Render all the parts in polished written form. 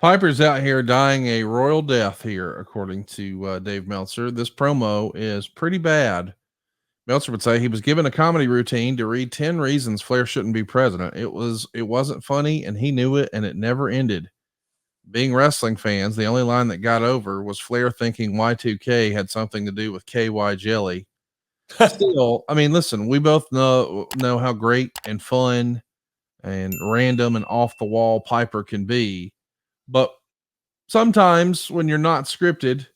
Piper's out here dying a royal death here, according to Dave Meltzer. This promo is pretty bad. Meltzer would say he was given a comedy routine to read 10 reasons Flair shouldn't be president. It wasn't funny and he knew it and it never ended. Being wrestling fans, the only line that got over was Flair thinking Y2K had something to do with KY jelly. Still, I mean, listen, we both know how great and fun and random and off the wall Piper can be, but sometimes when you're not scripted,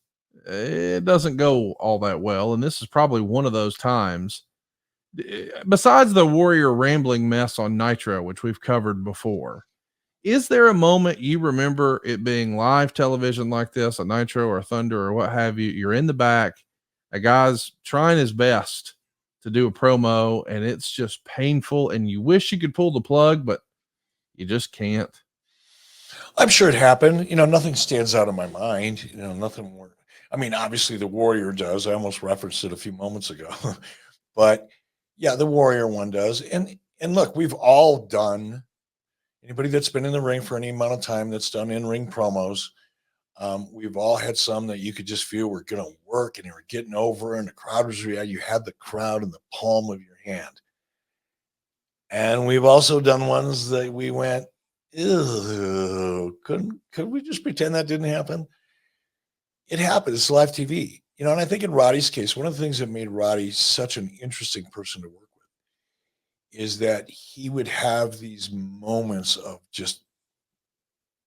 it doesn't go all that well. And this is probably one of those times. Besides the Warrior rambling mess on Nitro, which we've covered before, is there a moment you remember it being live television like this, a Nitro or a Thunder or what have you? You're in the back, a guy's trying his best to do a promo, and it's just painful, and you wish you could pull the plug, but you just can't. I'm sure it happened. Nothing stands out in my mind. Nothing more. I mean, obviously the Warrior does. I almost referenced it a few moments ago, but yeah, the Warrior one does. And look, we've all done. Anybody that's been in the ring for any amount of time that's done in-ring promos, we've all had some that you could just feel were going to work and you were getting over, and the crowd was real. You had the crowd in the palm of your hand. And we've also done ones that we went, ew, could we just pretend that didn't happen? It happened. It's live TV, and I think in Roddy's case, one of the things that made Roddy such an interesting person to work with is that he would have these moments of just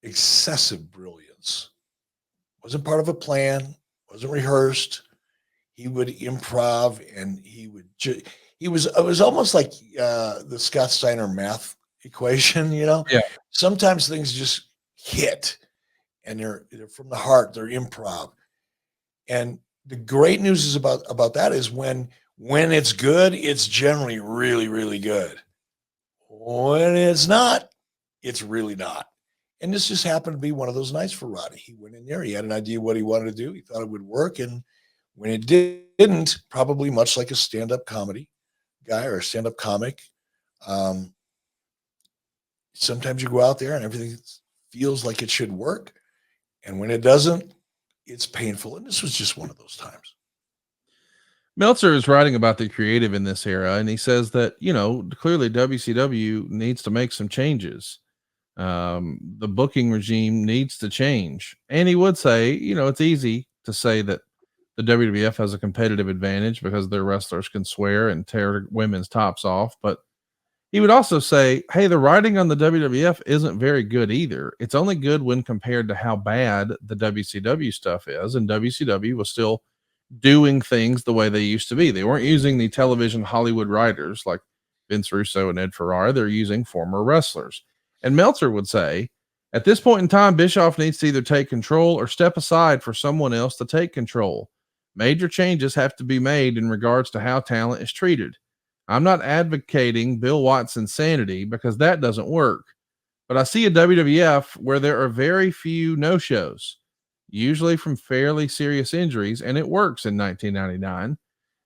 excessive brilliance. Wasn't part of a plan, wasn't rehearsed. He would improv, and it was almost like the Scott Steiner math equation, Yeah. Sometimes things just hit and they're from the heart, they're improv. And the great news is about that is when it's good, it's generally really, really good. When it's not, it's really not. And this just happened to be one of those nights for Roddy. He went in there, he had an idea what he wanted to do, he thought it would work, and when it didn't, probably much like a stand-up comedy guy or a stand-up comic, sometimes you go out there and everything feels like it should work, and when it doesn't, it's painful. And this was just one of those times. Meltzer is writing about the creative in this era, and he says that, clearly WCW needs to make some changes. The booking regime needs to change. And he would say, it's easy to say that the WWF has a competitive advantage because their wrestlers can swear and tear women's tops off. But he would also say, hey, the writing on the WWF isn't very good either. It's only good when compared to how bad the WCW stuff is. And WCW was still doing things the way they used to be. They weren't using the television Hollywood writers like Vince Russo and Ed Ferrara. They're using former wrestlers. And Meltzer would say, at this point in time, Bischoff needs to either take control or step aside for someone else to take control. Major changes have to be made in regards to how talent is treated. I'm not advocating Bill Watts' insanity because that doesn't work, but I see a WWF where there are very few no-shows, usually from fairly serious injuries, and it works in 1999.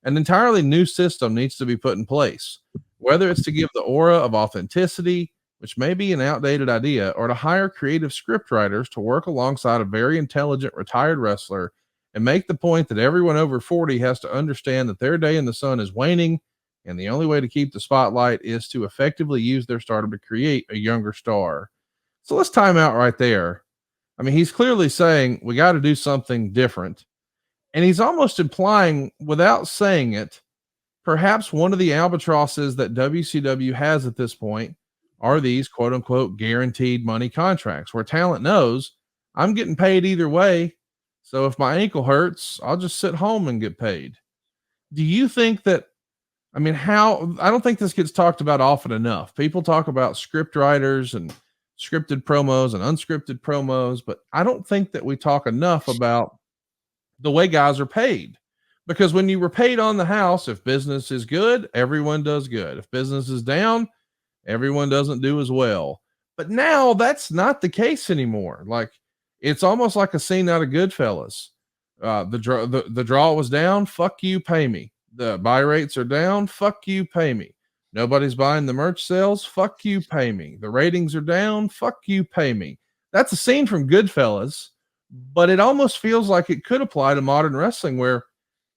An entirely new system needs to be put in place, whether it's to give the aura of authenticity, which may be an outdated idea, or to hire creative scriptwriters to work alongside a very intelligent retired wrestler and make the point that everyone over 40 has to understand that their day in the sun is waning, and the only way to keep the spotlight is to effectively use their stardom to create a younger star. So let's time out right there. I mean, he's clearly saying we got to do something different. And he's almost implying, without saying it, perhaps one of the albatrosses that WCW has at this point are these quote unquote guaranteed money contracts where talent knows I'm getting paid either way. So if my ankle hurts, I'll just sit home and get paid. Do you think that, I don't think this gets talked about often enough. People talk about script writers and scripted promos and unscripted promos, but I don't think that we talk enough about the way guys are paid. Because when you were paid on the house, if business is good, everyone does good. If business is down, everyone doesn't do as well. But now that's not the case anymore. Like, it's almost like a scene out of Goodfellas. The draw was down. Fuck you, pay me. The buy rates are down. Fuck you, pay me. Nobody's buying the merch sales. Fuck you, pay me. The ratings are down. Fuck you, pay me. That's a scene from Goodfellas, but it almost feels like it could apply to modern wrestling where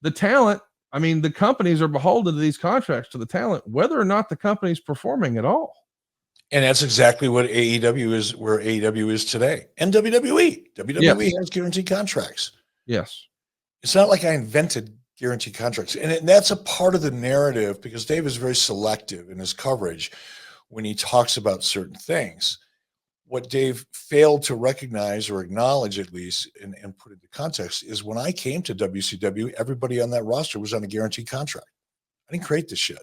the talent, I mean, the companies are beholden to these contracts to the talent, whether or not the company's performing at all. And that's exactly what AEW is, where AEW is today. And WWE. WWE Yes. has guaranteed contracts. Yes. It's not like I invented guaranteed contracts. And that's a part of the narrative because Dave is very selective in his coverage when he talks about certain things. What Dave failed to recognize or acknowledge, at least, and put into context, is when I came to WCW, everybody on that roster was on a guaranteed contract. I didn't create this shit.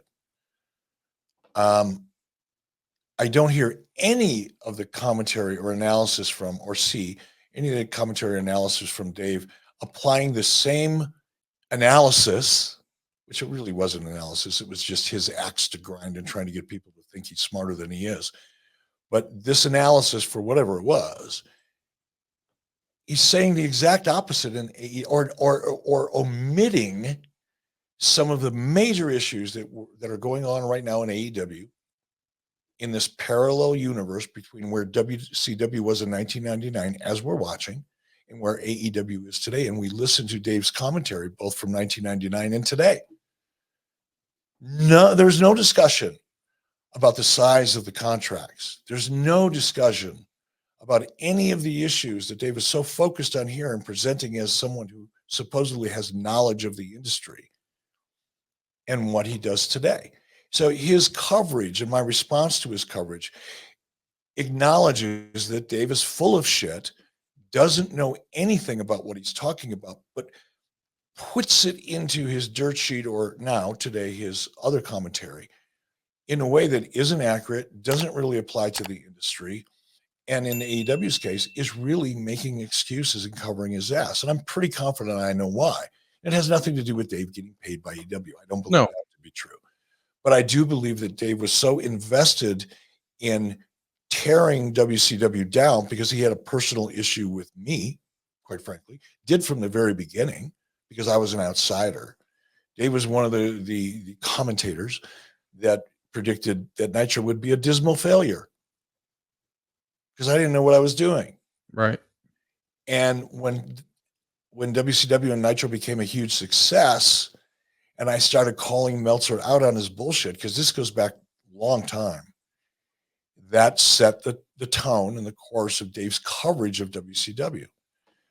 I don't hear any of the commentary or analysis from, or see any of the commentary or analysis from Dave applying the same analysis, which it really wasn't analysis. It was just his axe to grind and trying to get people to think he's smarter than he is. But this analysis, for whatever it was, he's saying the exact opposite, or omitting some of the major issues that are going on right now in AEW in this parallel universe between where WCW was in 1999, as we're watching, and where AEW is today. And we listen to Dave's commentary both from 1999 and today. No, there's no discussion about the size of the contracts. There's no discussion about any of the issues that Dave is so focused on here and presenting as someone who supposedly has knowledge of the industry and what he does today. So his coverage and my response to his coverage acknowledges that Dave is full of shit, doesn't know anything about what he's talking about, but puts it into his dirt sheet, or now today his other commentary, in a way that isn't accurate, doesn't really apply to the industry, and in AEW's case is really making excuses and covering his ass. And I'm pretty confident I know why. It has nothing to do with Dave getting paid by AEW. I don't believe that to be true. But I do believe that Dave was so invested in tearing WCW down because he had a personal issue with me, quite frankly, did from the very beginning, because I was an outsider. Dave was one of the commentators that predicted that Nitro would be a dismal failure because I didn't know what I was doing. Right. And when WCW and Nitro became a huge success, and I started calling Meltzer out on his bullshit, because this goes back a long time, that set the tone and the course of Dave's coverage of WCW.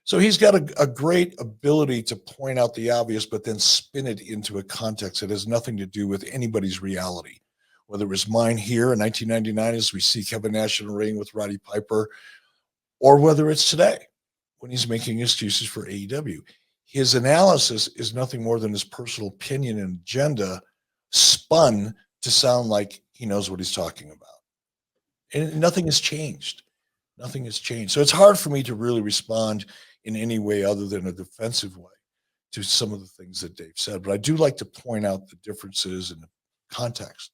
So he's got a great ability to point out the obvious, but then spin it into a context that has nothing to do with anybody's reality, whether it was mine here in 1999 as we see Kevin Nash in a ring with Roddy Piper, or whether it's today when he's making excuses for AEW. His analysis is nothing more than his personal opinion and agenda spun to sound like he knows what he's talking about. And nothing has changed. Nothing has changed. So it's hard for me to really respond in any way other than a defensive way to some of the things that Dave said. But I do like to point out the differences in the context.